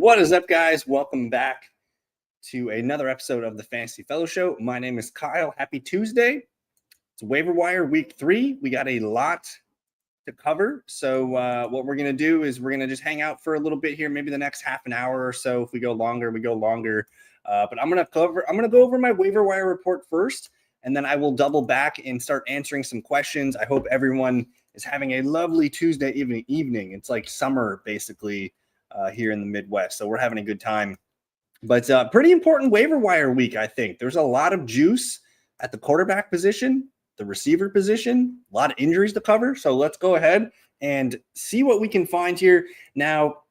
What is up, guys? Welcome back to another episode of the Fantasy Fellow Show. My name is Kyle. Happy Tuesday. It's Waiver Wire Week 3. We got a lot to cover. So what we're going to do is we're going to just hang out for a little bit here, maybe the next half an hour or so. If we go longer, we go longer. But I'm going to go over my Waiver Wire report first, and then I will double back and start answering some questions. I hope everyone is having a lovely Tuesday evening. It's like summer, basically, here in the Midwest. So we're having a good time. But pretty important waiver wire week, I think. There's a lot of juice at the quarterback position, the receiver position, a lot of injuries to cover. So let's go ahead and see what we can find here. Now,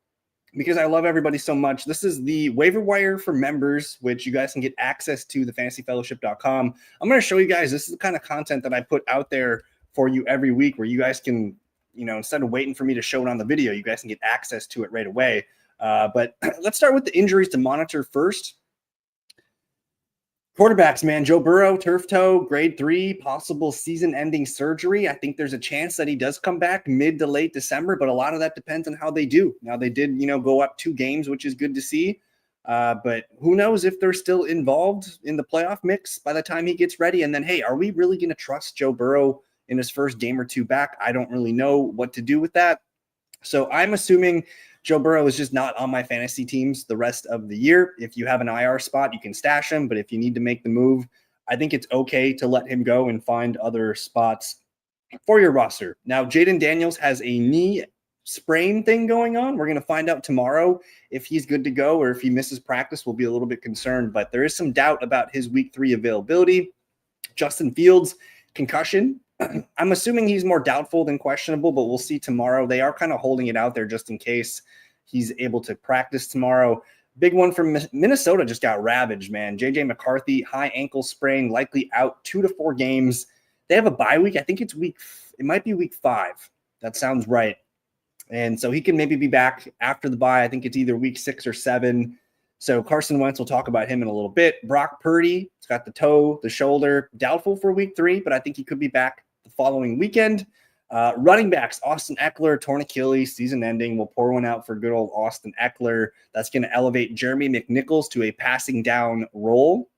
because I love everybody so much, this is the waiver wire for members, which you guys can get access to, thefantasyfellowship.com. I'm going to show you guys, this is the kind of content that I put out there for you every week where you guys can, instead of waiting for me to show it on the video, you guys can get access to it right away. But let's start with the injuries to monitor first. Quarterbacks, man. Joe Burrow, turf toe, grade 3, possible season-ending surgery. I think there's a chance that he does come back mid to late December, but a lot of that depends on how they do. Now, they did, go up 2 games, which is good to see. But who knows if they're still involved in the playoff mix by the time he gets ready. And then, hey, are we really going to trust Joe Burrow in his first game or 2 back? I don't really know what to do with that. So I'm assuming Joe Burrow is just not on my fantasy teams the rest of the year. If you have an IR spot, you can stash him. But if you need to make the move, I think it's okay to let him go and find other spots for your roster. Now, Jaden Daniels has a knee sprain thing going on. We're going to find out tomorrow if he's good to go or if he misses practice. We'll be a little bit concerned. But there is some doubt about his week 3 availability. Justin Fields, concussion. I'm assuming he's more doubtful than questionable, but we'll see tomorrow. They are kind of holding it out there just in case he's able to practice tomorrow. Big one from Minnesota just got ravaged, man. J.J. McCarthy, high ankle sprain, likely out 2 to 4 games. They have a bye week. I think it might be week 5. That sounds right. And so he can maybe be back after the bye. I think it's either week 6 or 7. So Carson Wentz, we'll talk about him in a little bit. Brock Purdy, he's got the toe, the shoulder, doubtful for week 3, but I think he could be back the following weekend. Running backs, Austin Eckler, torn Achilles, season ending. We'll pour one out for good old Austin Eckler. That's going to elevate Jeremy McNichols to a passing down role.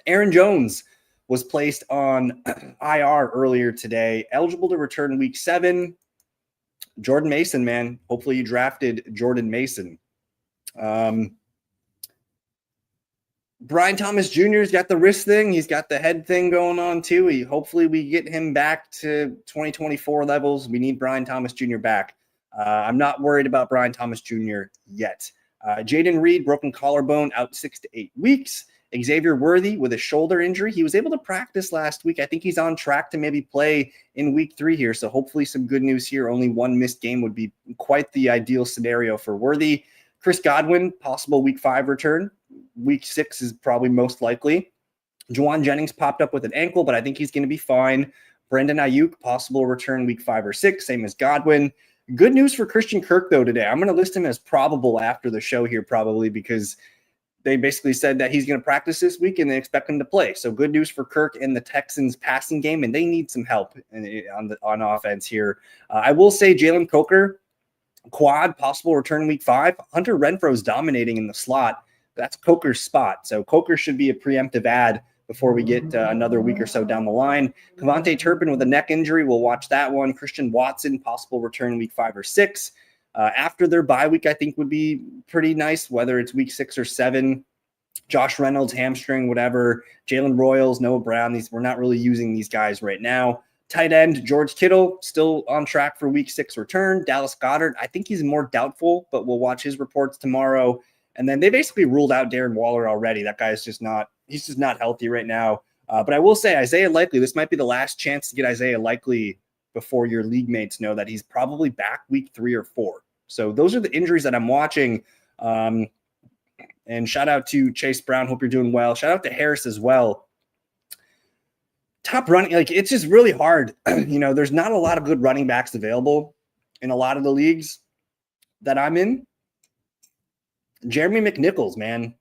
Aaron Jones was placed on IR earlier today, eligible to return week 7. Jordan Mason, man. Hopefully you drafted Jordan Mason. Brian Thomas Jr.'s got the wrist thing. He's got the head thing going on too. Hopefully we get him back to 2024 levels. We need Brian Thomas Jr. back. I'm not worried about Brian Thomas Jr. yet. Jaden Reed, broken collarbone, out 6 to 8 weeks. Xavier Worthy with a shoulder injury. He was able to practice last week. I think he's on track to maybe play in week 3 here. So hopefully some good news here. Only 1 missed game would be quite the ideal scenario for Worthy. Chris Godwin, possible week 5 return. Week 6 is probably most likely. Juwan Jennings popped up with an ankle, but I think he's going to be fine. Brandon Ayuk, possible return week 5 or 6, same as Godwin. Good news for Christian Kirk, though, today. I'm going to list him as probable after the show here, probably, because they basically said that he's going to practice this week and they expect him to play. So good news for Kirk and the Texans passing game, and they need some help on offense here. I will say Jalen Coker, quad, possible return week 5. Hunter Renfro's dominating in the slot. That's Coker's spot. So Coker should be a preemptive ad before we get another week or so down the line. Kevontae Turpin with a neck injury. We'll watch that one. Christian Watson, possible return week 5 or 6. After their bye week, I think would be pretty nice, whether it's week 6 or 7. Josh Reynolds, hamstring, whatever. Jalen Royals, Noah Brown. We're not really using these guys right now. Tight end, George Kittle, still on track for week 6 return. Dallas Goedert, I think he's more doubtful, but we'll watch his reports tomorrow. And then they basically ruled out Darren Waller already. That guy's just not healthy right now. But I will say Isaiah Likely, this might be the last chance to get Isaiah Likely before your league mates know that he's probably back week 3 or 4. So those are the injuries that I'm watching. And shout out to Chase Brown. Hope you're doing well. Shout out to Harris as well. Top running, it's just really hard. There's not a lot of good running backs available in a lot of the leagues that I'm in. Jeremy McNichols, man,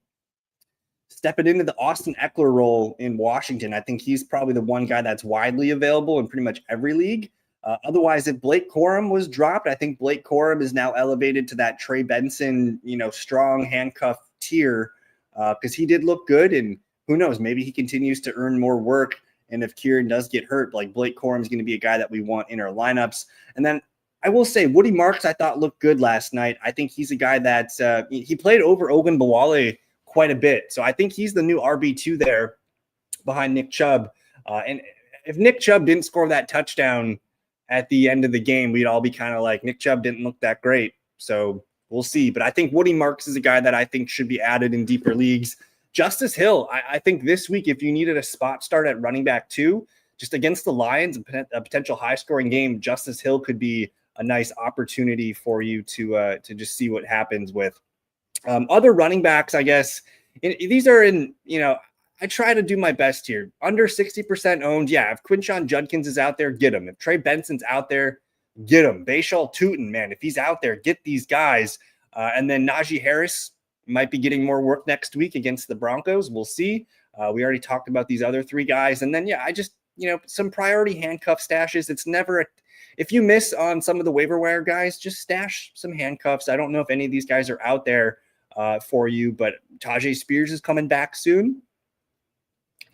stepping into the Austin Eckler role in Washington. I think he's probably the one guy that's widely available in pretty much every league. Otherwise, if Blake Corum was dropped, I think Blake Corum is now elevated to that Trey Benson, strong handcuff tier because he did look good. And who knows, maybe he continues to earn more work. And if Kieran does get hurt, like Blake Corum is going to be a guy that we want in our lineups. And then I will say Woody Marks, I thought looked good last night. I think he's a guy that he played over Ogunbowale quite a bit. So I think he's the new RB2 there behind Nick Chubb. And if Nick Chubb didn't score that touchdown at the end of the game, we'd all be kind of like, Nick Chubb didn't look that great. So we'll see. But I think Woody Marks is a guy that I think should be added in deeper leagues. Justice Hill, I think this week, if you needed a spot start at running back 2, just against the Lions, a potential high-scoring game, Justice Hill could be a nice opportunity for you to just see what happens with. Other running backs, I guess, these are in, I try to do my best here. Under 60% owned, yeah. If Quinshon Judkins is out there, get him. If Trey Benson's out there, get him. Bashal Tootin, man, if he's out there, get these guys. And then Najee Harris might be getting more work next week against the Broncos. We'll see. We already talked about these other 3 guys. And then, yeah, I just, some priority handcuff stashes. It's never if you miss on some of the waiver wire guys, just stash some handcuffs. I don't know if any of these guys are out there for you, but Tajay Spears is coming back soon.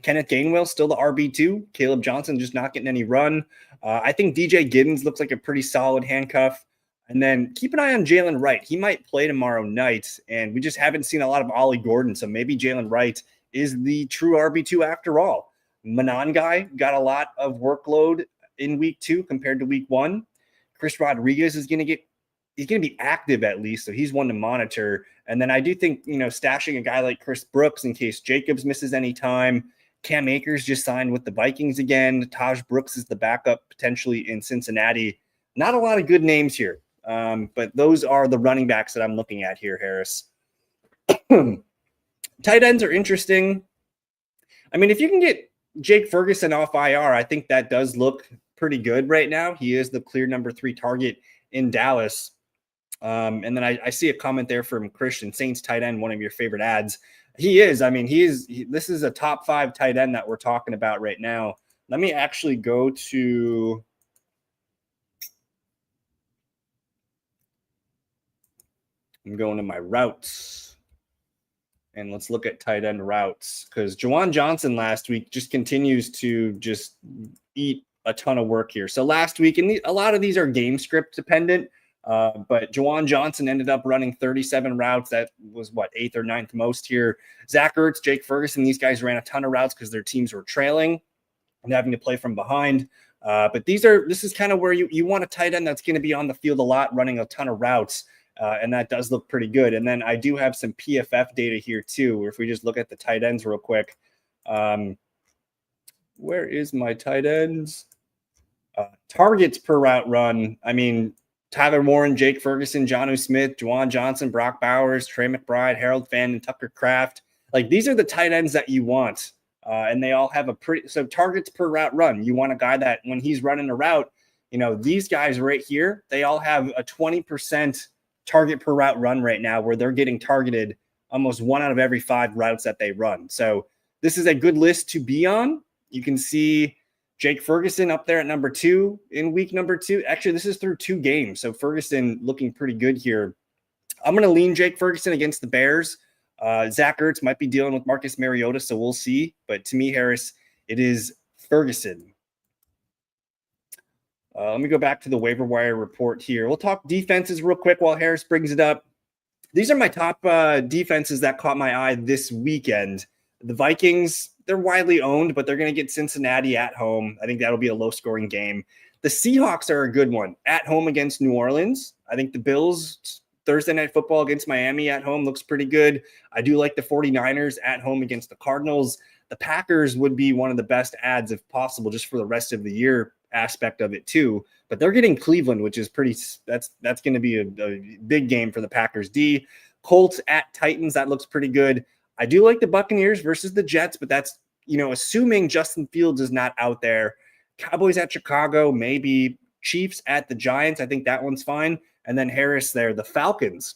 Kenneth Gainwell still the RB2. Caleb Johnson just not getting any run. I think DJ Giddens looks like a pretty solid handcuff. And then keep an eye on Jalen Wright. He might play tomorrow night, and we just haven't seen a lot of Ollie Gordon, so maybe Jalen Wright is the true RB2 after all. Manon guy got a lot of workload in week 2 compared to week 1. Chris Rodriguez is going to be active at least, so he's one to monitor. And then I do think, stashing a guy like Chris Brooks in case Jacobs misses any time. Cam Akers just signed with the Vikings again. Taj Brooks is the backup potentially in Cincinnati. Not a lot of good names here, but those are the running backs that I'm looking at here, Harris. Tight ends are interesting. I mean, if you can get Jake Ferguson off IR, I think that does look pretty good right now. He is the clear number 3 target in Dallas. And then I see a comment there from Christian, Saints tight end, one of your favorite ads. He is. I mean, this is a top 5 tight end that we're talking about right now. Let me actually go to I'm going to my routes. And let's look at tight end routes because Juwan Johnson last week just continues to just eat a ton of work here. So last week, and a lot of these are game script dependent, but Juwan Johnson ended up running 37 routes. That was 8th or 9th most here. Zach Ertz, Jake Ferguson, these guys ran a ton of routes because their teams were trailing and having to play from behind. But this is kind of where you want a tight end that's going to be on the field a lot, running a ton of routes. And that does look pretty good. And then I do have some PFF data here too, if we just look at the tight ends real quick. Where is my tight ends? Targets per route run. I mean, Tyler Warren, Jake Ferguson, Jonnu Smith, Juwan Johnson, Brock Bowers, Trey McBride, Harold Finn, and Tucker Kraft. Like, these are the tight ends that you want. And they all have so targets per route run. You want a guy that when he's running a route, these guys right here, they all have a 20% target per route run right now where they're getting targeted almost 1 out of every 5 routes that they run. So this is a good list to be on. You can see Jake Ferguson up there at number 2 in week number 2. Actually, this is through 2 games. So Ferguson looking pretty good here. I'm going to lean Jake Ferguson against the Bears. Zach Ertz might be dealing with Marcus Mariota, so we'll see. But to me, Harris, it is Ferguson. Let me go back to the waiver wire report here. We'll talk defenses real quick while Harris brings it up. These are my top defenses that caught my eye this weekend. The Vikings, they're widely owned, but they're going to get Cincinnati at home. I think that'll be a low-scoring game. The Seahawks are a good one. At home against New Orleans. I think the Bills, Thursday Night Football against Miami at home looks pretty good. I do like the 49ers at home against the Cardinals. The Packers would be one of the best ads if possible just for the rest of the year aspect of it too, but they're getting Cleveland, which is that's going to be a big game for the Packers D. Colts at Titans, that looks pretty good. I do like the Buccaneers versus the Jets, but that's, assuming Justin Fields is not out there. Cowboys at Chicago, maybe. Chiefs at the Giants, I think that one's fine. And then Harris there, the Falcons.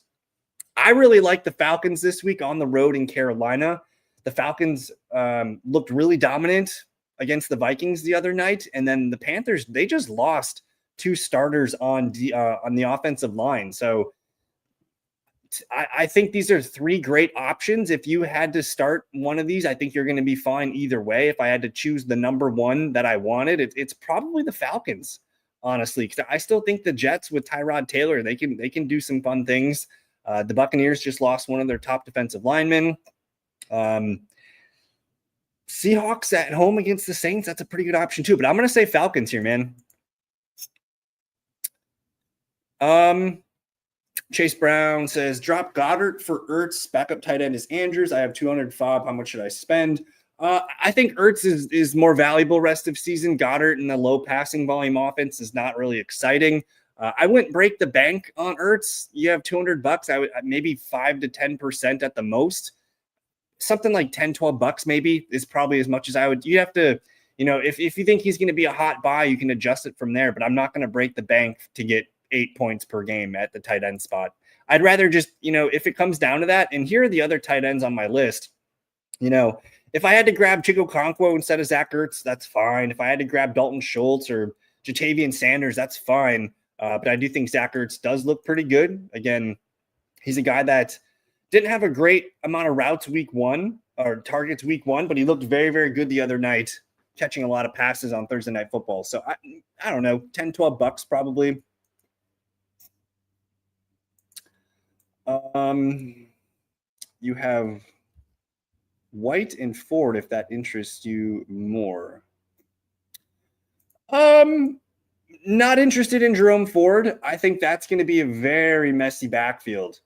I really like the Falcons this week on the road in Carolina. The Falcons looked really dominant against the Vikings the other night. And then the Panthers, they just lost two starters on the offensive line. So I think these are three great options. If you had to start one of these, I think you're going to be fine either way. If I had to choose the number one that I wanted, it's probably the Falcons, honestly, because I still think the Jets with Tyrod Taylor, they can do some fun things. The Buccaneers just lost one of their top defensive linemen. Seahawks at home against the Saints, that's a pretty good option too. But I'm going to say Falcons here, man. Chase Brown says, drop Goddard for Ertz. Backup tight end is Andrews. I have 205. How much should I spend? I think Ertz is more valuable rest of season. Goddard in the low passing volume offense is not really exciting. I wouldn't break the bank on Ertz. You have $200. I would maybe 5 to 10% at the most. Something like 10, $12 maybe is probably as much as I would. You have to, if you think he's going to be a hot buy, you can adjust it from there. But I'm not going to break the bank to get 8 points per game at the tight end spot. I'd rather just, if it comes down to that, and here are the other tight ends on my list, if I had to grab Chico Okonkwo instead of Zach Ertz, that's fine. If I had to grab Dalton Schultz or Jatavian Sanders, that's fine. But I do think Zach Ertz does look pretty good. Again, he's a guy that didn't have a great amount of routes week one or targets week one, but he looked very, very good the other night, catching a lot of passes on Thursday Night Football. So I don't know, $10, $12 probably. You have White and Ford, if that interests you more. Not interested in Jerome Ford. I think that's going to be a very messy backfield.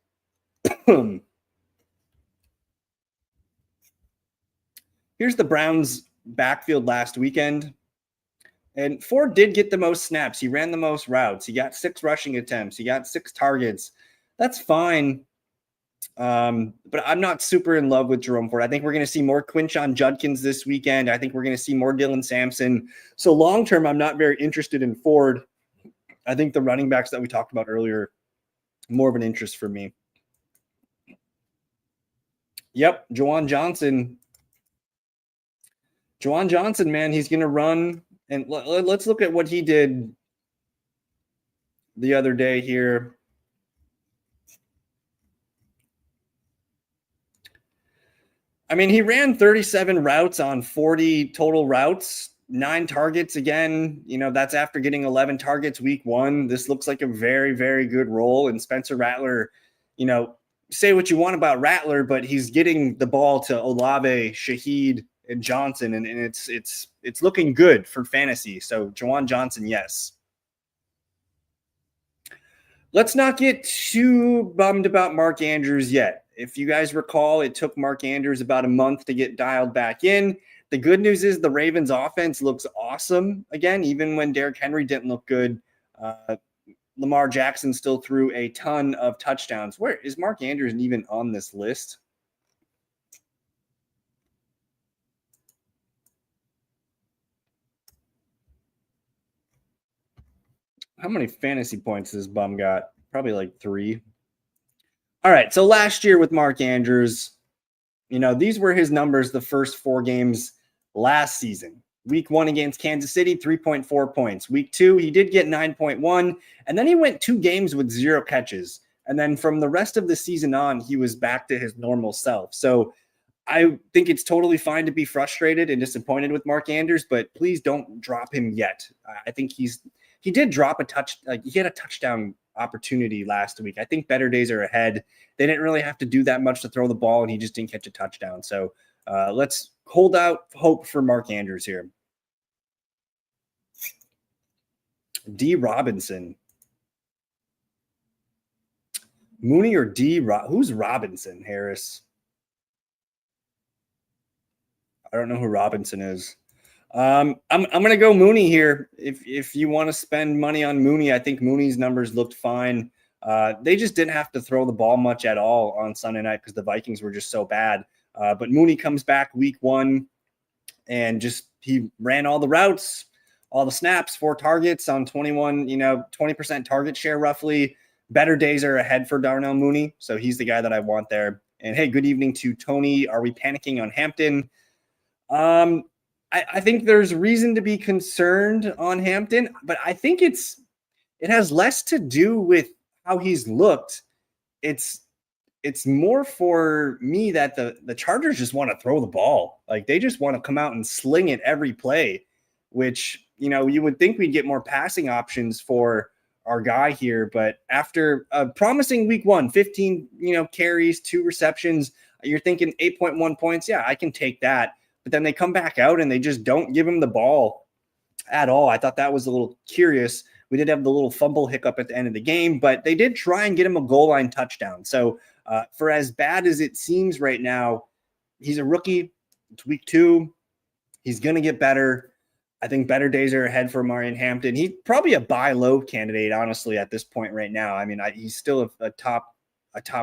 Here's the Browns backfield last weekend. And Ford did get the most snaps. He ran the most routes. He got 6 rushing attempts. He got 6 targets. That's fine. But I'm not super in love with Jerome Ford. I think we're going to see more Quinshon Judkins this weekend. I think we're going to see more Dylan Sampson. So long-term, I'm not very interested in Ford. I think the running backs that we talked about earlier, more of an interest for me. Yep, Juwan Johnson. Juwan Johnson, man, he's going to run. And let's look at what he did the other day here. I mean, he ran 37 routes on 40 total routes, 9 targets. Again, that's after getting 11 targets week one. This looks like a very, very good role. And Spencer Rattler, say what you want about Rattler, but he's getting the ball to Olave, Shaheed, and Johnson, and it's looking good for fantasy. So Juwan Johnson, yes. Let's not get too bummed about Mark Andrews yet. If you guys recall, it took Mark Andrews about a month to get dialed back in. The good news is the Ravens offense looks awesome again, even when Derrick Henry didn't look good. Lamar Jackson still threw a ton of touchdowns. Where is Mark Andrews even on this list? How many fantasy points this bum got? Probably like 3. All right, so last year with Mark Andrews, these were his numbers the first 4 games last season. Week 1 against Kansas City, 3.4 points. Week 2, he did get 9.1, and then he went 2 games with 0 catches. And then from the rest of the season on, he was back to his normal self. So I think it's totally fine to be frustrated and disappointed with Mark Andrews, but please don't drop him yet. I think he did drop he had a touchdown opportunity last week. I think better days are ahead. They didn't really have to do that much to throw the ball, and he just didn't catch a touchdown. So let's hold out hope for Mark Andrews here. D. Robinson. Mooney or D. Who's Robinson, Harris? I don't know who Robinson is. I'm going to go Mooney here. If you want to spend money on Mooney, I think Mooney's numbers looked fine. They just didn't have to throw the ball much at all on Sunday night because the Vikings were just so bad. But Mooney comes back week 1 and he ran all the routes, all the snaps, 4 targets on 20% target share roughly. Better days are ahead for Darnell Mooney. So he's the guy that I want there. And hey, good evening to Tony. Are we panicking on Hampton? I think there's reason to be concerned on Hampton, but I think it's It has less to do with how he's looked. It's more for me that the Chargers just want to throw the ball. Like they just want to come out and sling it every play, which, you would think we'd get more passing options for our guy here. But after a promising week 1, 15, carries, 2 receptions, you're thinking 8.1 points. Yeah, I can take that. But then they come back out and they just don't give him the ball at all. I thought that was a little curious. We did have the little fumble hiccup at the end of the game, but they did try and get him a goal line touchdown. So for as bad as it seems right now, he's a rookie. It's week 2. He's going to get better. I think better days are ahead for Marion Hampton. He's probably a buy low candidate, honestly, at this point right now. I mean, he's still a top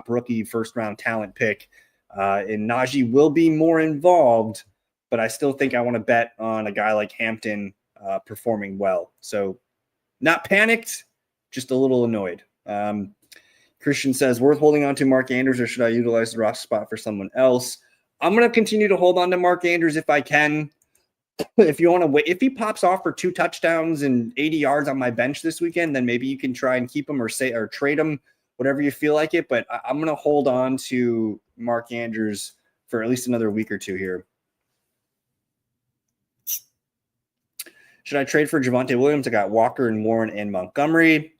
rookie first round talent pick. And Najee will be more involved, but I still think I want to bet on a guy like Hampton performing well. So not panicked, just a little annoyed. Christian says, worth holding on to Mark Andrews, or should I utilize the roster spot for someone else? I'm going to continue to hold on to Mark Andrews if I can. If you want to wait, if he pops off for 2 touchdowns and 80 yards on my bench this weekend, then maybe you can try and keep him or trade him, whatever you feel like it. But I'm going to hold on to Mark Andrews for at least another week or 2 here. Should I trade for Javonte Williams? I got Walker and Warren and Montgomery.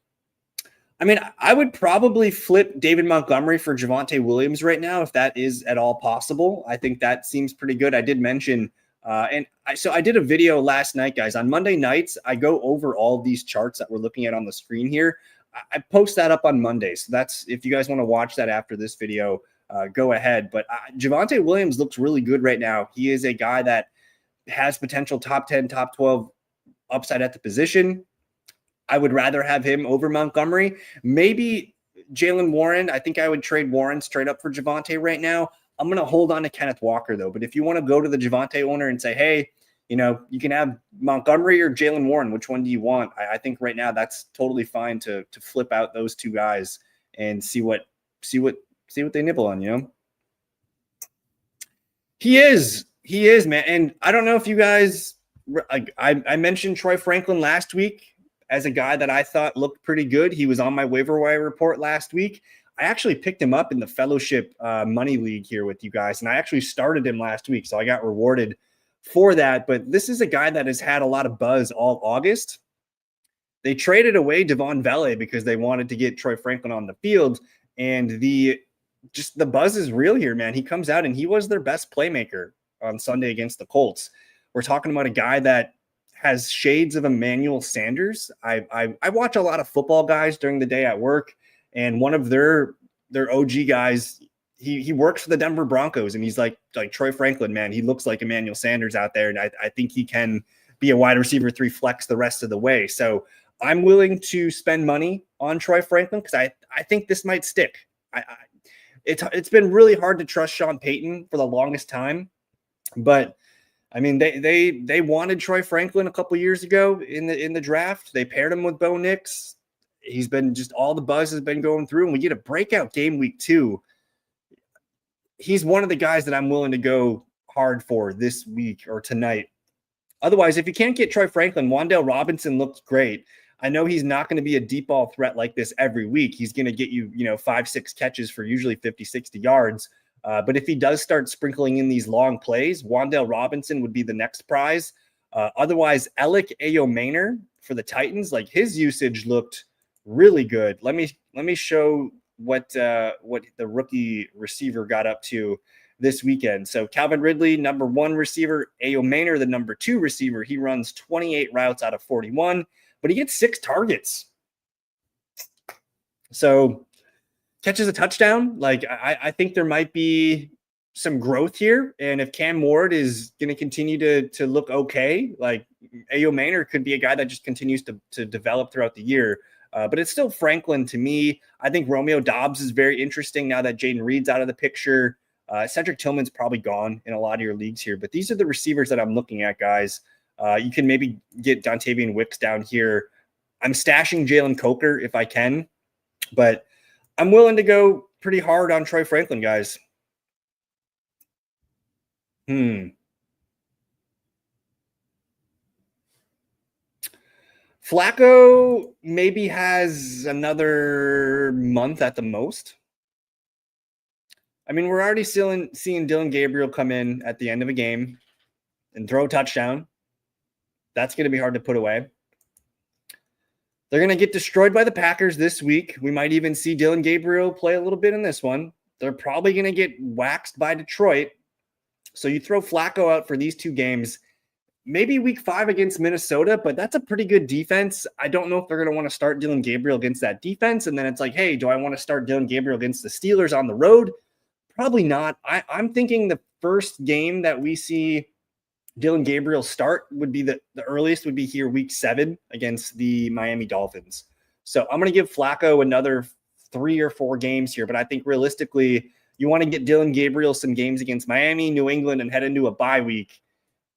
I mean, I would probably flip David Montgomery for Javonte Williams right now, if that is at all possible. I think that seems pretty good. I did mention, so I did a video last night, guys. On Monday nights, I go over all these charts that we're looking at on the screen here. I post that up on Monday. So that's, if you guys want to watch that after this video, go ahead. But Javonte Williams looks really good right now. He is a guy that has potential top 10, top 12 upside at the position. I would rather have him over Montgomery. Maybe Jaylen Warren. I think I would trade Warren straight up for Javonte right now. I'm going to hold on to Kenneth Walker, though. But if you want to go to the Javonte owner and say, hey, you can have Montgomery or Jaylen Warren. Which one do you want? I think right now that's totally fine to flip out those 2 guys and see what they nibble on, He is, man. And I don't know if you guys, I mentioned Troy Franklin last week as a guy that I thought looked pretty good. He was on my waiver wire report last week. I actually picked him up in the fellowship money league here with you guys, and I actually started him last week, so I got rewarded for that. But this is a guy that has had a lot of buzz all August. They traded away Devon Vele because they wanted to get Troy Franklin on the field, and the buzz is real here, man. He comes out and he was their best playmaker on Sunday against the Colts. We're talking about a guy that has shades of Emmanuel Sanders. I watch a lot of football guys during the day at work, and one of their OG guys, he works for the Denver Broncos, and he's like Troy Franklin, man. He looks like Emmanuel Sanders out there, and I think he can be a wide receiver 3 flex the rest of the way. So I'm willing to spend money on Troy Franklin because I think this might stick. It's been really hard to trust Sean Payton for the longest time, but I mean, they wanted Troy Franklin a couple years ago in the draft. They paired him with Bo Nix. He's been just, all the buzz has been going through, and we get a breakout game week 2. He's one of the guys that I'm willing to go hard for this week or tonight. Otherwise, if you can't get Troy Franklin, Wan'Dale Robinson looks great. I know he's not going to be a deep ball threat like this every week. He's going to get you, 5-6 catches for usually 50, 60 yards. But if he does start sprinkling in these long plays, Wan'Dale Robinson would be the next prize. Otherwise, Alec Ayomaner for the Titans, like his usage looked really good. Let me show what the rookie receiver got up to this weekend. So Calvin Ridley, number 1 receiver, Ayomaner, the number 2 receiver. He runs 28 routes out of 41, but he gets 6 targets. So catches a touchdown. Like I think there might be some growth here. And if Cam Ward is going to continue to look okay, like Ayomaner could be a guy that just continues to develop throughout the year. But it's still Franklin to me. I think Romeo Doubs is very interesting now that Jaden Reed's out of the picture. Cedric Tillman's probably gone in a lot of your leagues here. But these are the receivers that I'm looking at, guys. You can maybe get Dontavian Wicks down here. I'm stashing Jalen Coker if I can. But I'm willing to go pretty hard on Troy Franklin, guys. Flacco maybe has another month at the most. I mean, we're already seeing Dillon Gabriel come in at the end of a game and throw a touchdown. That's going to be hard to put away. They're going to get destroyed by the Packers this week. We might even see Dillon Gabriel play a little bit in this one. They're probably going to get waxed by Detroit. So you throw Flacco out for these two games, maybe week 5 against Minnesota, but that's a pretty good defense. I don't know if they're going to want to start Dillon Gabriel against that defense. And then it's like, hey, do I want to start Dillon Gabriel against the Steelers on the road? Probably not. I'm thinking the first game that we see Dillon Gabriel start would be the earliest would be here week 7 against the Miami Dolphins. So I'm going to give Flacco another 3 or 4 games here, but I think realistically, you want to get Dillon Gabriel some games against Miami, New England, and head into a bye week,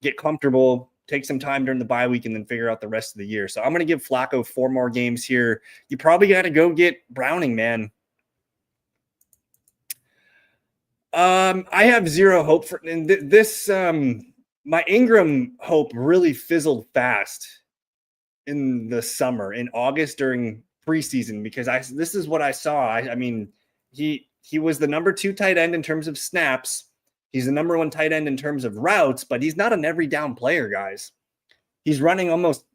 get comfortable, take some time during the bye week, and then figure out the rest of the year. So I'm going to give Flacco 4 more games here. You probably got to go get Browning, man. I have zero hope for this. My Ingram hope really fizzled fast in the summer, in August during preseason, because this is what I saw. I mean, he was the number 2 tight end in terms of snaps. He's the number 1 tight end in terms of routes, but he's not an every down player, guys. He's running almost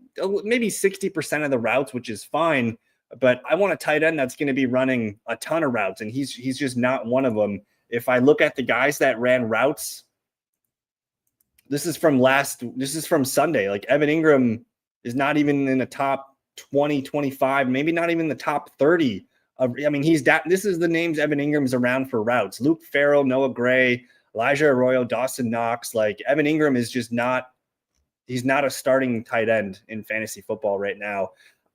maybe 60% of the routes, which is fine, but I want a tight end that's going to be running a ton of routes, and he's just not one of them. If I look at the guys that ran routes, this is from Sunday. Like Evan Ingram is not even in the top 20, 25, maybe not even the top 30. This is the names Evan Ingram's around for routes. Luke Farrell, Noah Gray, Elijah Arroyo, Dawson Knox. Like Evan Ingram is just not, he's not a starting tight end in fantasy football right now.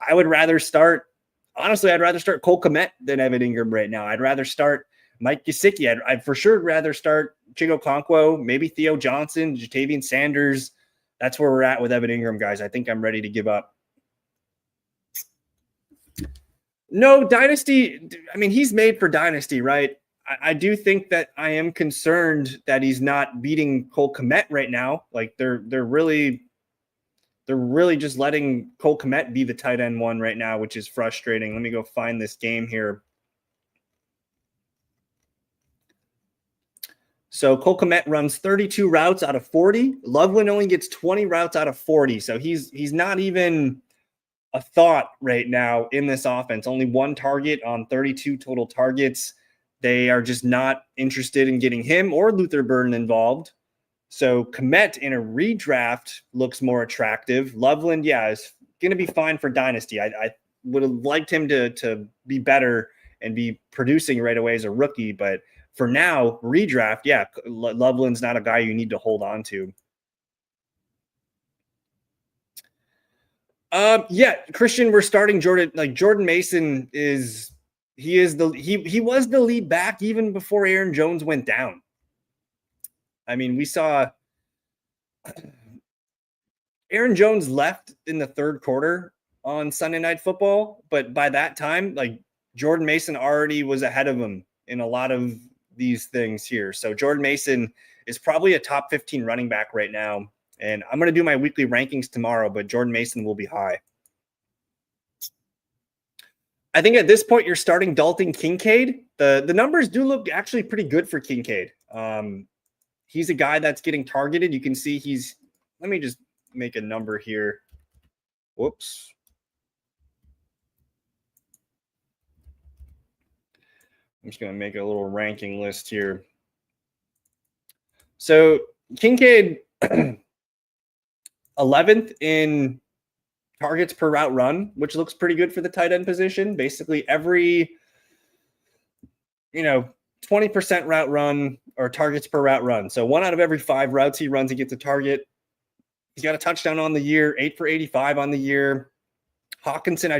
I'd rather start Cole Kmet than Evan Ingram right now. I'd rather start Mike Gesicki. I'd for sure rather start Chigo Okonkwo, maybe Theo Johnson, Jatavian Sanders. That's where we're at with Evan Ingram, guys. I think I'm ready to give up. No, Dynasty. I mean, he's made for Dynasty, right? I do think that I am concerned that he's not beating Cole Kmet right now. Like they're really just letting Cole Kmet be the tight end 1 right now, which is frustrating. Let me go find this game here. So Cole Kmet runs 32 routes out of 40. Loveland only gets 20 routes out of 40. So he's not even a thought right now in this offense. Only 1 target on 32 total targets. They are just not interested in getting him or Luther Burden involved. So Kmet in a redraft looks more attractive. Loveland, is going to be fine for Dynasty. I would have liked him to be better and be producing right away as a rookie, but for now, redraft, Loveland's not a guy you need to hold on to. Christian, we're starting Jordan. Like Jordan Mason was the lead back even before Aaron Jones went down. I mean, we saw Aaron Jones left in the 3rd quarter on Sunday Night Football, but by that time, like Jordan Mason already was ahead of him in a lot of these things here. So Jordan Mason is probably a top 15 running back right now. And I'm going to do my weekly rankings tomorrow, but Jordan Mason will be high. I think at this point you're starting Dalton Kincaid. The numbers do look actually pretty good for Kincaid. He's a guy that's getting targeted. You can see let me just make a number here. Whoops. I'm just going to make a little ranking list here. So Kincaid, 11th in targets per route run, which looks pretty good for the tight end position. Basically every, 20% route run or targets per route run. So 1 out of every 5 routes he runs, he gets a target. He's got a touchdown on the year, 8 for 85 on the year. Hawkinson,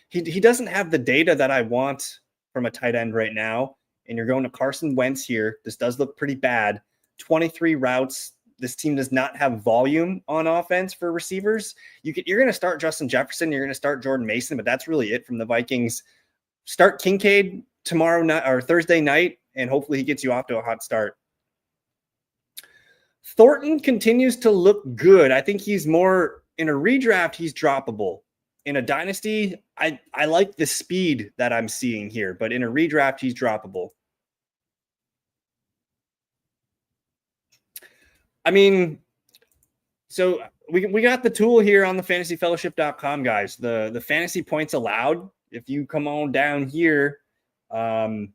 he doesn't have the data that I want from a tight end right now. And you're going to Carson Wentz here. This does look pretty bad. 23 routes. This team does not have volume on offense for receivers. You're going to start Justin Jefferson. You're going to start Jordan Mason, but that's really it from the Vikings. Start Kincaid tomorrow night or Thursday night, and hopefully he gets you off to a hot start. Thornton continues to look good. I think he's more in a redraft. He's droppable. in a dynasty, I like the speed that I'm seeing here, but in a redraft, he's droppable. I mean, so we got the tool here on the fantasyfellowship.com, guys. The fantasy points allowed. If you come on down here, you're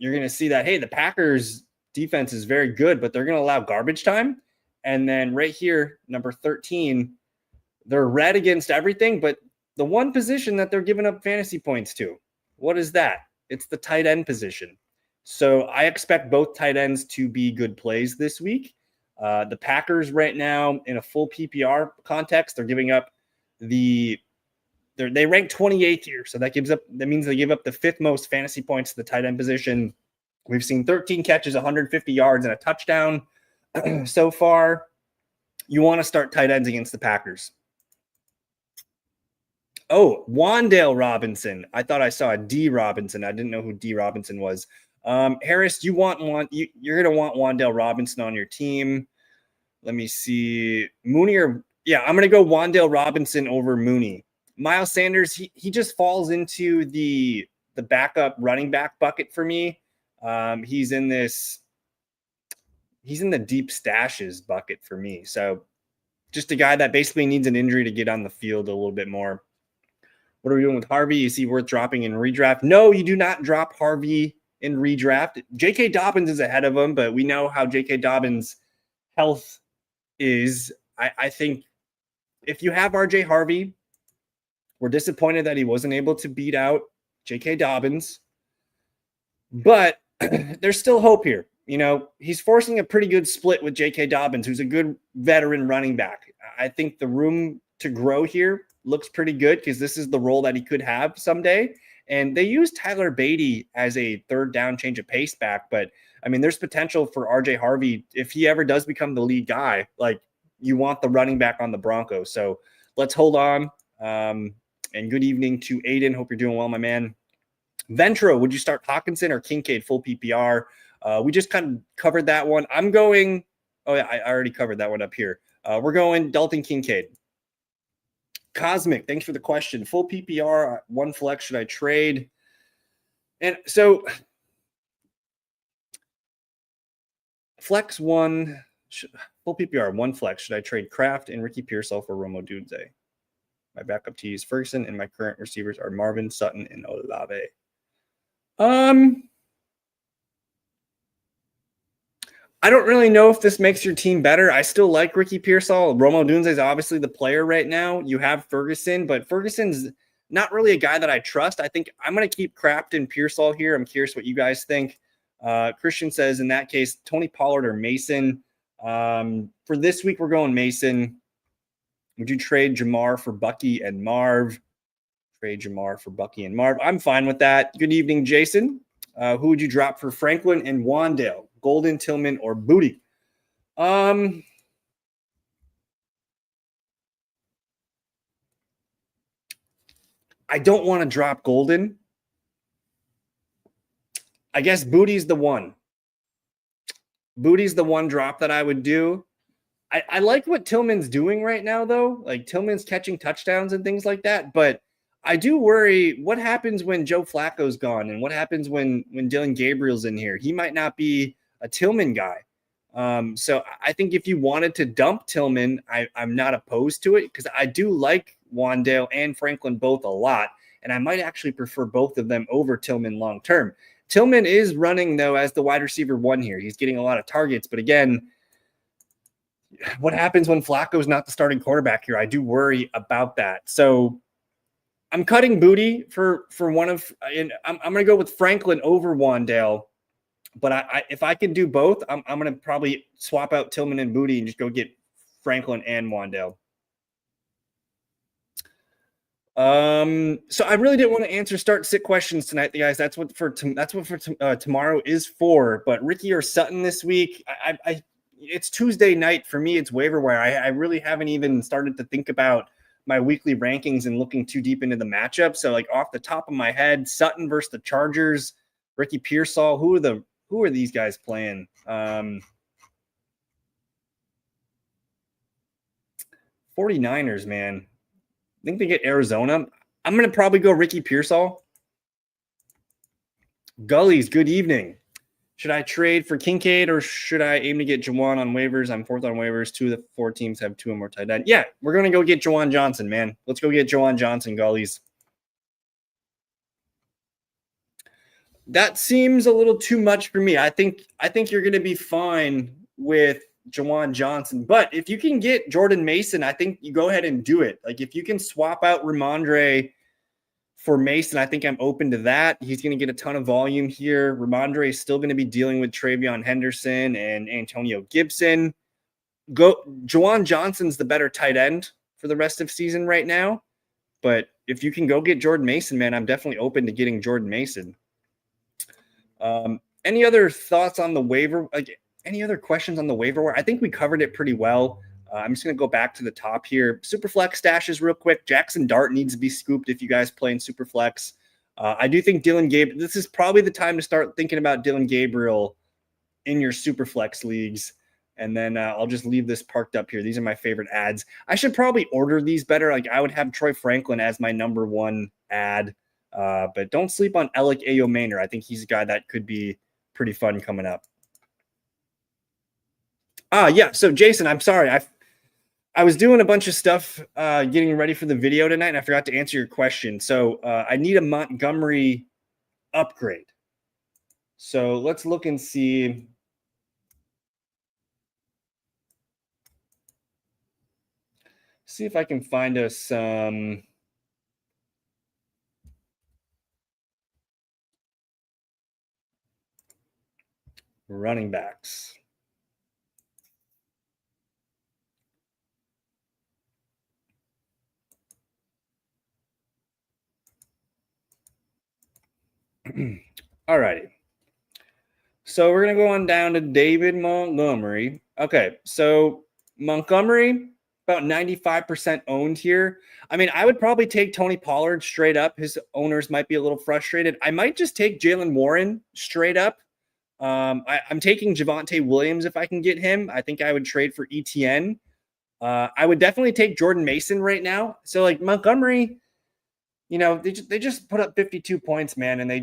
going to see that, hey, the Packers defense is very good, but they're going to allow garbage time. And then right here, number 13, they're red against everything, but the one position that they're giving up fantasy points to, what is that? It's the tight end position. So I expect both tight ends to be good plays this week. The Packers right now in a full PPR context, they're giving up they rank 28th here. So that means they give up the 5th most fantasy points to the tight end position. We've seen 13 catches, 150 yards, and a touchdown so far. You want to start tight ends against the Packers. Oh, Wan'Dale Robinson. I thought I saw a D Robinson. I didn't know who D Robinson was. Harris, you're going to want Wan'Dale Robinson on your team. Let me see. Mooney I'm going to go Wan'Dale Robinson over Mooney. Miles Sanders, he just falls into the backup running back bucket for me. He's in the deep stashes bucket for me. So just a guy that basically needs an injury to get on the field a little bit more. What are we doing with Harvey? Is he worth dropping in redraft? No, you do not drop Harvey in redraft. J.K. Dobbins is ahead of him, but we know how J.K. Dobbins' health is. I think if you have R.J. Harvey, we're disappointed that he wasn't able to beat out J.K. Dobbins, but there's still hope here. You know, he's forcing a pretty good split with J.K. Dobbins, who's a good veteran running back. I think the room to grow here looks pretty good because this is the role that he could have someday. And they use Tyler Beatty as a third down change of pace back. But, I mean, there's potential for R.J. Harvey. If he ever does become the lead guy, like, you want the running back on the Broncos. So let's hold on. And good evening to Aiden. Hope you're doing well, my man. Ventro, would you start Hawkinson or Kincaid full PPR? We just kind of covered that one. I'm going – oh, yeah, I already covered that one up here. We're going Dalton Kincaid. Cosmic, thanks for the question. Full PPR, one flex, should I trade? And so flex one, full PPR, one flex. Should I trade Kraft and Ricky Pearsall for Romo Dunze? My backup T is Ferguson, and my current receivers are Marvin, Sutton, and Olave. I don't really know if this makes your team better. I still like Ricky Pearsall. Romo Dunze is obviously the player right now. You have Ferguson, but Ferguson's not really a guy that I trust. I think I'm going to keep Kraft and Pearsall here. I'm curious what you guys think. Christian says, in that case, Tony Pollard or Mason. For this week, we're going Mason. Would you trade Jamar for Bucky and Marv? Trade Jamar for Bucky and Marv. I'm fine with that. Good evening, Jason. Who would you drop for Franklin and Wan'Dale? Golden, Tillman, or Booty? I don't want to drop Golden. I guess Booty's the one. Booty's the one drop that I would do. I like what Tillman's doing right now, though. Like, Tillman's catching touchdowns and things like that. But I do worry what happens when Joe Flacco's gone and what happens when Dylan Gabriel's in here. He might not be a Tillman guy. So I think if you wanted to dump Tillman, I'm not opposed to it because I do like Wan'Dale and Franklin both a lot. And I might actually prefer both of them over Tillman long term. Tillman is running, though, as the wide receiver one here. He's getting a lot of targets. But again, what happens when Flacco's not the starting quarterback here? I do worry about that. So I'm cutting Booty for one of – and I'm going to go with Franklin over Wan'Dale. But if I can do both, I'm going to probably swap out Tillman and Booty and just go get Franklin and Wan'Dale. So I really didn't want to answer start-sit questions tonight, guys. That's what tomorrow is for. But Ricky or Sutton this week, it's Tuesday night for me. It's waiver wire. I really haven't even started to think about my weekly rankings and looking too deep into the matchup. So, like, off the top of my head, Sutton versus the Chargers, Ricky Pearsall. Who are these guys playing? 49ers, man. think they get Arizona. I'm going to probably go Ricky Pearsall. Gullies, good evening. Should I trade for Kincaid or should I aim to get Jawan on waivers? I'm 4th on waivers. 2 of the 4 teams have 2 or more tight end. Yeah, we're going to go get Jawan Johnson, man. Let's go get Jawan Johnson, Gullies. That seems a little too much for me. I think you're going to be fine with Jawan Johnson. But if you can get Jordan Mason, I think you go ahead and do it. Like if you can swap out Ramondre for Mason, I think I'm open to that. He's going to get a ton of volume here. Ramondre is still going to be dealing with Travion Henderson and Antonio Gibson. Jawan Johnson's the better tight end for the rest of season right now. But if you can go get Jordan Mason, man, I'm definitely open to getting Jordan Mason. Any other thoughts on the waiver? Like any other questions on the waiver wire? I think we covered it pretty well. I'm just going to go back to the top here. Superflex stashes real quick. Jackson Dart needs to be scooped if you guys play in Superflex. I do think this is probably the time to start thinking about Dylan Gabriel in your Superflex leagues. And then I'll just leave this parked up here. These are my favorite ads. I should probably order these better. Like I would have Troy Franklin as my number 1 ad. But don't sleep on Alec Ayo-Maynor. I think he's a guy that could be pretty fun coming up. Yeah. So Jason, I'm sorry. I was doing a bunch of stuff getting ready for the video tonight, and I forgot to answer your question. So I need a Montgomery upgrade. So let's look and see. See if I can find us some running backs. All righty. So we're going to go on down to David Montgomery. Okay, so Montgomery, about 95% owned here. I mean, I would probably take Tony Pollard straight up. His owners might be a little frustrated. I might just take Jalen Warren straight up. I'm taking Javonte Williams if I can get him. I think I would trade for ETN. I would definitely take Jordan Mason right now. So like Montgomery, you know, they just put up 52 points, man, and I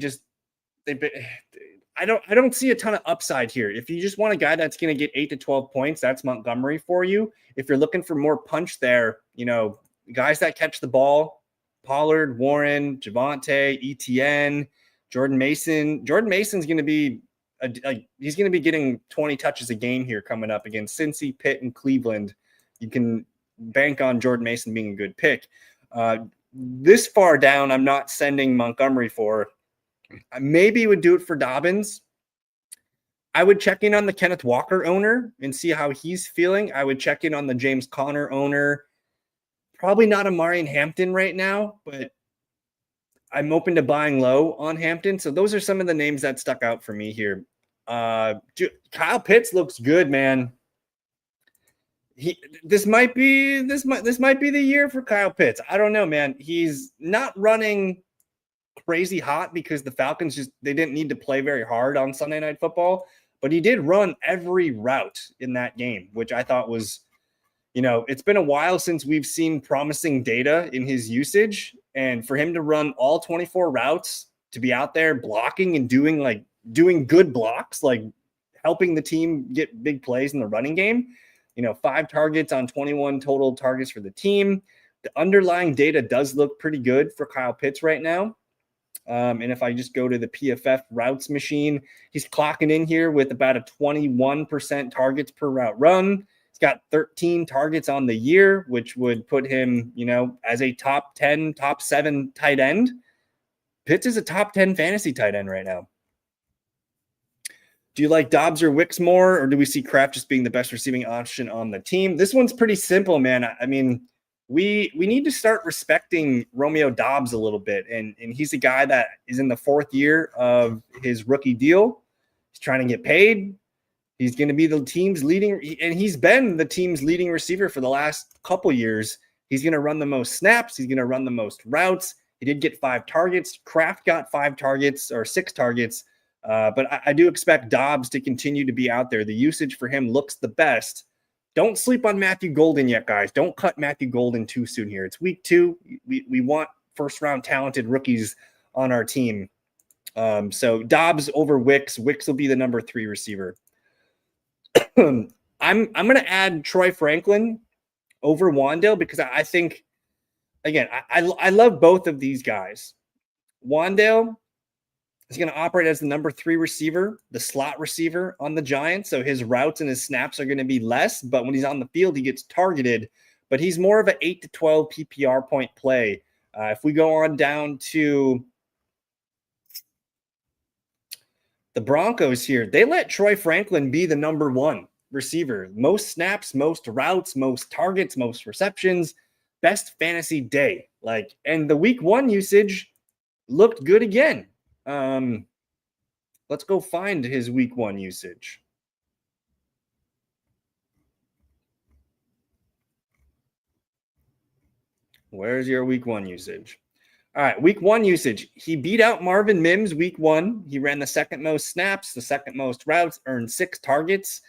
don't see a ton of upside here. If you just want a guy that's going to get 8 to 12 points, that's Montgomery for you. If you're looking for more punch there, you know, guys that catch the ball, Pollard, Warren, Javonte, ETN, Jordan Mason. Jordan Mason's going to be he's going to be getting 20 touches a game here coming up against Cincy, Pitt, and Cleveland. You can bank on Jordan Mason being a good pick. This far down, I'm not sending Montgomery for. I maybe would do it for Dobbins. I would check in on the Kenneth Walker owner and see how he's feeling. I would check in on the James Conner owner. Probably not Amari Hampton right now, but I'm open to buying low on Hampton. So those are some of the names that stuck out for me here. Kyle Pitts looks good, man. This might be the year for Kyle Pitts. I don't know, man. He's not running crazy hot because the Falcons they didn't need to play very hard on Sunday Night Football, but he did run every route in that game, which I thought was, you know, it's been a while since we've seen promising data in his usage, and for him to run all 24 routes, to be out there blocking and doing good blocks, like helping the team get big plays in the running game. You know, 5 targets on 21 total targets for the team. The underlying data does look pretty good for Kyle Pitts right now. And if I just go to the PFF routes machine, he's clocking in here with about a 21% targets per route run. He's got 13 targets on the year, which would put him, you know, as a top 10, top 7 tight end. Pitts is a top 10 fantasy tight end right now. Do you like Dobbs or Wicks more, or do we see Kraft just being the best receiving option on the team? This one's pretty simple, man. I mean, we need to start respecting Romeo Dobbs a little bit. And he's a guy that is in the 4th year of his rookie deal. He's trying to get paid. He's going to be the team's leading, and he's been the team's leading receiver for the last couple years. He's going to run the most snaps. He's going to run the most routes. He did get 5 targets. Kraft got 5 targets or 6 targets. But I do expect Dobbs to continue to be out there. The usage for him looks the best don't sleep on Matthew Golden yet, guys. Don't cut Matthew Golden too soon here. It's week 2. We want first-round talented rookies on our team. So Dobbs over Wicks. Wicks will be the number 3 receiver. I'm going to add Troy Franklin over Wandale because I think, again, I love both of these guys. Wandale is going to operate as the number 3 receiver, the slot receiver on the Giants. So his routes and his snaps are going to be less, but when he's on the field, he gets targeted. But he's more of an 8 to 12 PPR point play. If we go on down to the Broncos here, they let Troy Franklin be the number 1 receiver. Most snaps, most routes, most targets, most receptions, best fantasy day. And the week 1 usage looked good again. Let's go find his week 1 usage. Where's your week 1 usage? All right, week 1 usage. He beat out Marvin Mims week 1. He ran the second most snaps, the second most routes, earned 6 targets.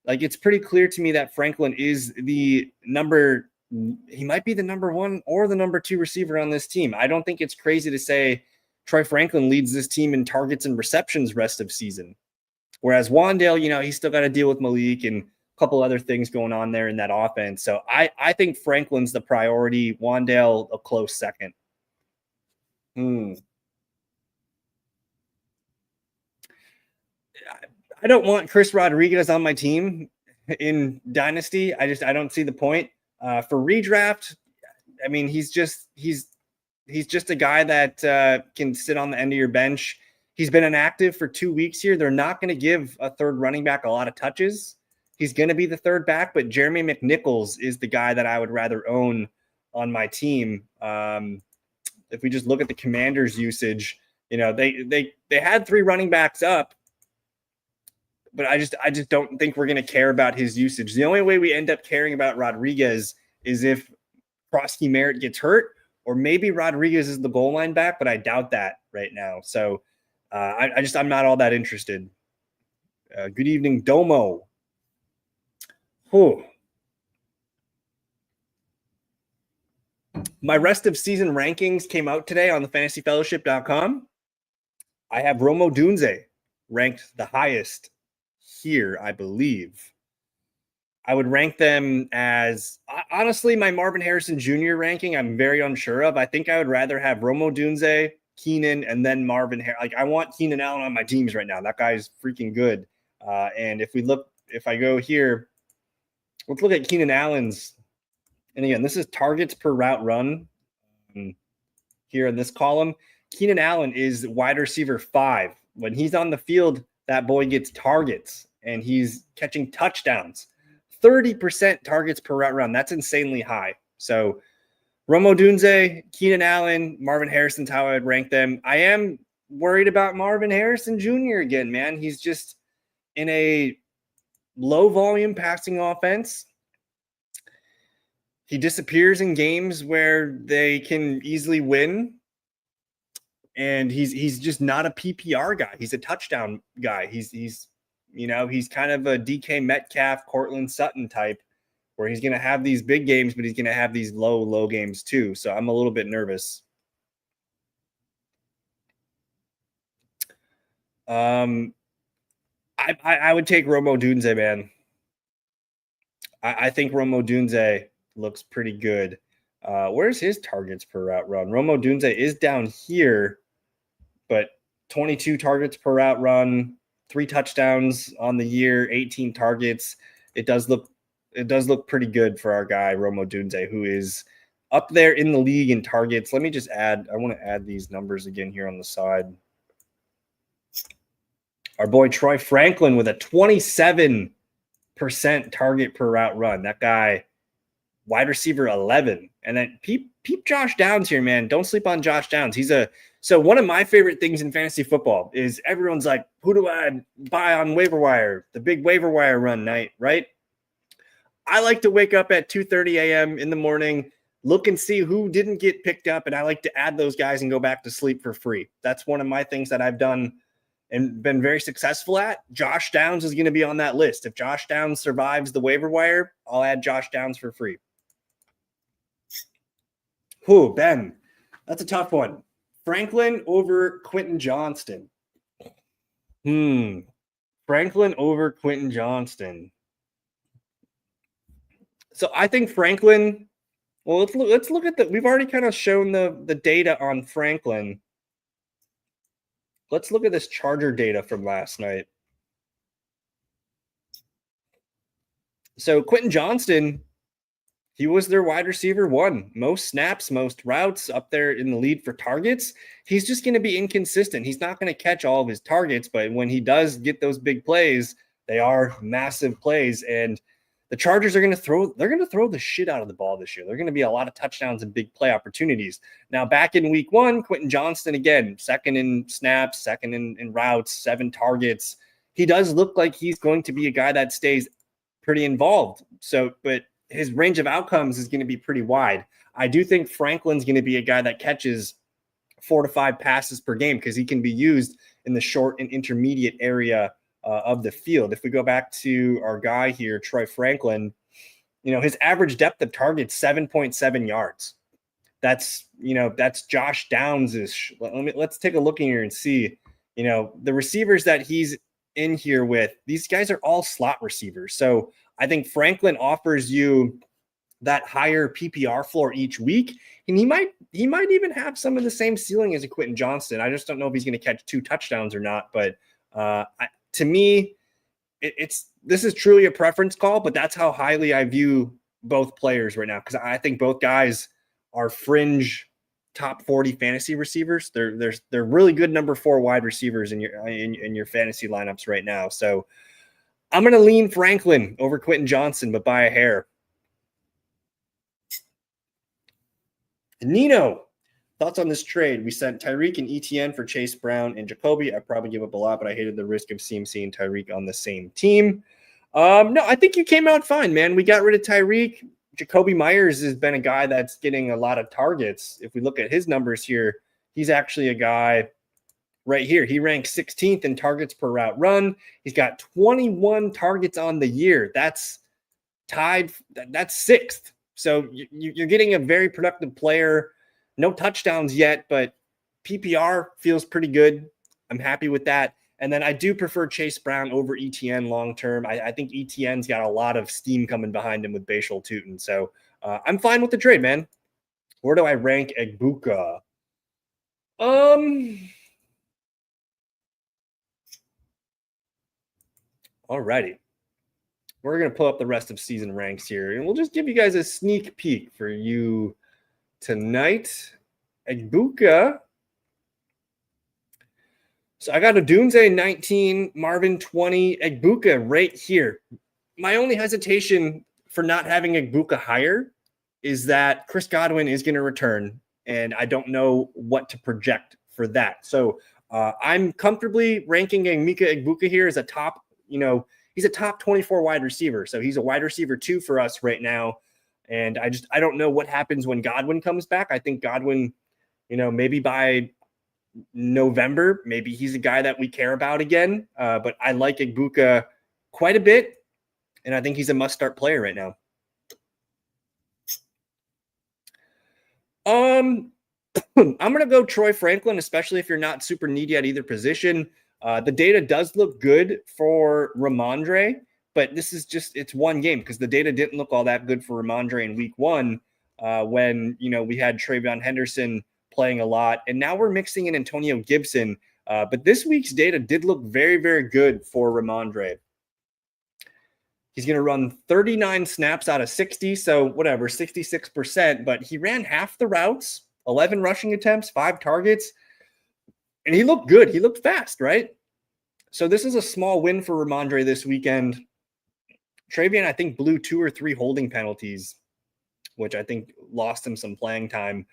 It's pretty clear to me that Franklin is he might be the number 1 or the number 2 receiver on this team. I don't think it's crazy to say Troy Franklin leads this team in targets and receptions rest of season. Whereas Wandale, he's still got to deal with Malik and a couple other things going on there in that offense. So I think Franklin's the priority. Wandale, a close second. I don't want Chris Rodriguez on my team in Dynasty. I don't see the point. For redraft, I mean, he's just a guy that can sit on the end of your bench. He's been inactive for 2 weeks here. They're not going to give a third running back a lot of touches. He's going to be the third back, but Jeremy McNichols is the guy that I would rather own on my team. If we just look at the Commanders' usage, they had 3 running backs up, but I just don't think we're going to care about his usage. The only way we end up caring about Rodriguez is if Prosky Merritt gets hurt, or maybe Rodriguez is the goal line back, but I doubt that right now. So I'm not all that interested. Good evening, Domo. My rest of season rankings came out today on the fantasyfellowship.com. I have Rome Odunze ranked the highest here, I believe. I would rank them as, honestly, my Marvin Harrison Jr. ranking, I'm very unsure of. I think I would rather have Rome Odunze, Keenan, and then Marvin Harrison. I want Keenan Allen on my teams right now. That guy's freaking good. And if I go here, let's look at Keenan Allen's. And again, this is targets per route run here in this column. Keenan Allen is wide receiver 5. When he's on the field, that boy gets targets, and he's catching touchdowns. 30% targets per route run. That's insanely high. So Rome Odunze, Keenan Allen, Marvin Harrison's how I would rank them. I am worried about Marvin Harrison Jr. again, man. He's just in a low volume passing offense. He disappears in games where they can easily win. And he's just not a PPR guy. He's a touchdown guy. He's kind of a DK Metcalf, Cortland Sutton type, where he's going to have these big games, but he's going to have these low games too. So I'm a little bit nervous. I would take Rome Odunze, man. I think Rome Odunze looks pretty good. Where's his targets per route run? Rome Odunze is down here, but 22 targets per route run, 3 touchdowns on the year, 18 targets. It does look pretty good for our guy, Rome Odunze, who is up there in the league in targets. Let me just I want to add these numbers again here on the side. Our boy Troy Franklin with a 27% target per route run. That guy, wide receiver 11. And then peep Josh Downs here, man. Don't sleep on Josh Downs. So one of my favorite things in fantasy football is everyone's like, who do I buy on waiver wire? The big waiver wire run night, right? I like to wake up at 2:30 a.m. in the morning, look and see who didn't get picked up, and I like to add those guys and go back to sleep for free. That's one of my things that I've done and been very successful at, Josh Downs is going to be on that list. If Josh Downs survives the waiver wire, I'll add Josh Downs for free. Who, Ben? That's a tough one. Franklin over Quentin Johnston. Franklin over Quentin Johnston. So I think Franklin. Well, let's look at the. We've already kind of shown the data on Franklin. Let's look at this Charger data from last night. So Quentin Johnston, he was their wide receiver 1. Most snaps, most routes, up there in the lead for targets. He's just going to be inconsistent. He's not going to catch all of his targets, but when he does get those big plays, they are massive plays. And the Chargers are going to throw the shit out of the ball this year. They're going to be a lot of touchdowns and big play opportunities. Now, back in week 1, Quentin Johnston, again, second in snaps, second in routes, 7 targets. He does look like he's going to be a guy that stays pretty involved. So, but his range of outcomes is going to be pretty wide. I do think Franklin's going to be a guy that catches 4 to 5 passes per game because he can be used in the short and intermediate area of the field. If we go back to our guy here, Troy Franklin, his average depth of target 7.7 yards. That's Josh Downs-ish. Let's take a look in here and see, the receivers that he's in here with, these guys are all slot receivers. So I think Franklin offers you that higher PPR floor each week, and he might even have some of the same ceiling as a Quentin Johnston. I just don't know if he's going to catch 2 touchdowns or not. But to me, this is truly a preference call. But that's how highly I view both players right now, because I think both guys are fringe top 40 fantasy receivers. They're really good number 4 wide receivers in your fantasy lineups right now. So I'm going to lean Franklin over Quentin Johnston, but by a hair. Nino, thoughts on this trade? We sent Tyreek and ETN for Chase Brown and Jacoby. I probably give up a lot, but I hated the risk of CMC and Tyreek on the same team. No, I think you came out fine, man. We got rid of Tyreek. Jacoby Myers has been a guy that's getting a lot of targets. If we look at his numbers here, he's actually a guy right here. He ranks 16th in targets per route run. He's got 21 targets on the year. That's tied. That's 6th. So you're getting a very productive player. No touchdowns yet, but PPR feels pretty good. I'm happy with that. And then I do prefer Chase Brown over ETN long-term. I think ETN's got a lot of steam coming behind him with Bashal Tutin. So I'm fine with the trade, man. Where do I rank Egbuka? Alrighty. We're going to pull up the rest of season ranks here, and we'll just give you guys a sneak peek for you tonight. Egbuka. So I got a Dunze 19, Marvin 20, Egbuka right here. My only hesitation for not having Egbuka higher is that Chris Godwin is going to return, and I don't know what to project for that. So I'm comfortably ranking Mika Egbuka here as a top, he's a top 24 wide receiver. So he's a wide receiver 2 for us right now. And I don't know what happens when Godwin comes back. I think Godwin, maybe by November, maybe he's a guy that we care about again. But I like Egbuka quite a bit. And I think he's a must-start player right now. I'm going to go Troy Franklin, especially if you're not super needy at either position. The data does look good for Ramondre, but it's one game because the data didn't look all that good for Ramondre in week 1 when, we had Travion Henderson playing a lot. And now we're mixing in Antonio Gibson. But this week's data did look very, very good for Ramondre. He's going to run 39 snaps out of 60. So whatever, 66%, but he ran half the routes, 11 rushing attempts, 5 targets. And he looked good. He looked fast, right? So this is a small win for Ramondre this weekend. Travion, I think, blew 2 or 3 holding penalties, which I think lost him some playing time.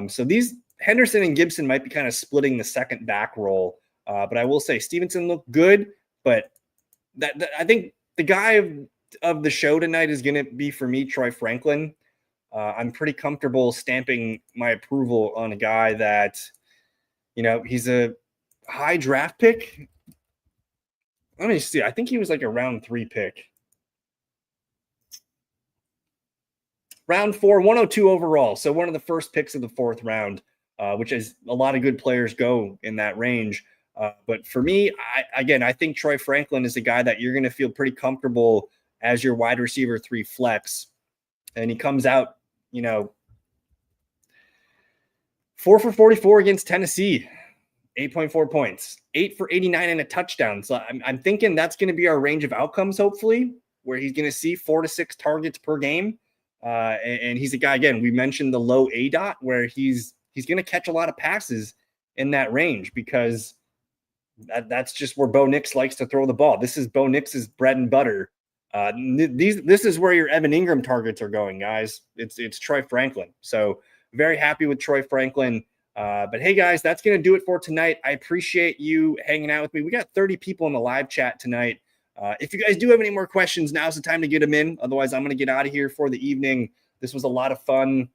So these Henderson and Gibson might be kind of splitting the second back role. But I will say Stevenson looked good, but that I think the guy of the show tonight is going to be, for me, Troy Franklin. I'm pretty comfortable stamping my approval on a guy that, he's a high draft pick. Let me see. I think he was like a round 3 pick. Round 4, 102 overall. So one of the first picks of the 4th round, which is a lot of good players go in that range. But for me, I think Troy Franklin is a guy that you're going to feel pretty comfortable as your wide receiver 3 flex. And he comes out, 4 for 44 against Tennessee, 8.4 points, 8 for 89 and a touchdown. So I'm thinking that's going to be our range of outcomes, hopefully, where he's going to see 4 to 6 targets per game. And he's a guy, again, we mentioned the low ADOT, where he's going to catch a lot of passes in that range, because that's just where Bo Nix likes to throw the ball. This is Bo Nix's bread and butter. This is where your Evan Ingram targets are going, guys. It's Troy Franklin. So very happy with Troy Franklin. But hey, guys, that's going to do it for tonight. I appreciate you hanging out with me. We got 30 people in the live chat tonight. If you guys do have any more questions, now's the time to get them in. Otherwise, I'm going to get out of here for the evening. This was a lot of fun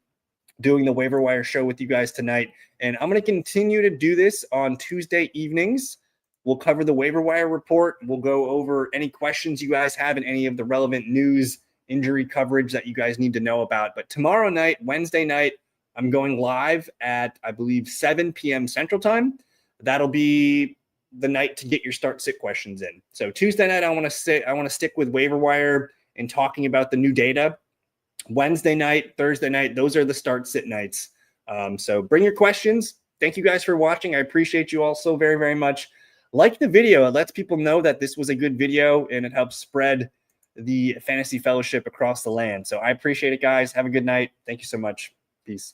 doing the Waiver Wire show with you guys tonight. And I'm going to continue to do this on Tuesday evenings. We'll cover the Waiver Wire Report. We'll go over any questions you guys have and any of the relevant news, injury coverage that you guys need to know about. But tomorrow night, Wednesday night, I'm going live at, I believe, 7 p.m. Central Time. That'll be the night to get your start sit questions in. So Tuesday night, I want to stick with Waiver Wire and talking about the new data. Wednesday night, Thursday night, those are the start sit nights. So bring your questions. Thank you guys for watching. I appreciate you all so very, very much. Like the video. It lets people know that this was a good video, and it helps spread the fantasy fellowship across the land. So I appreciate it, guys. Have a good night. Thank you so much. Peace.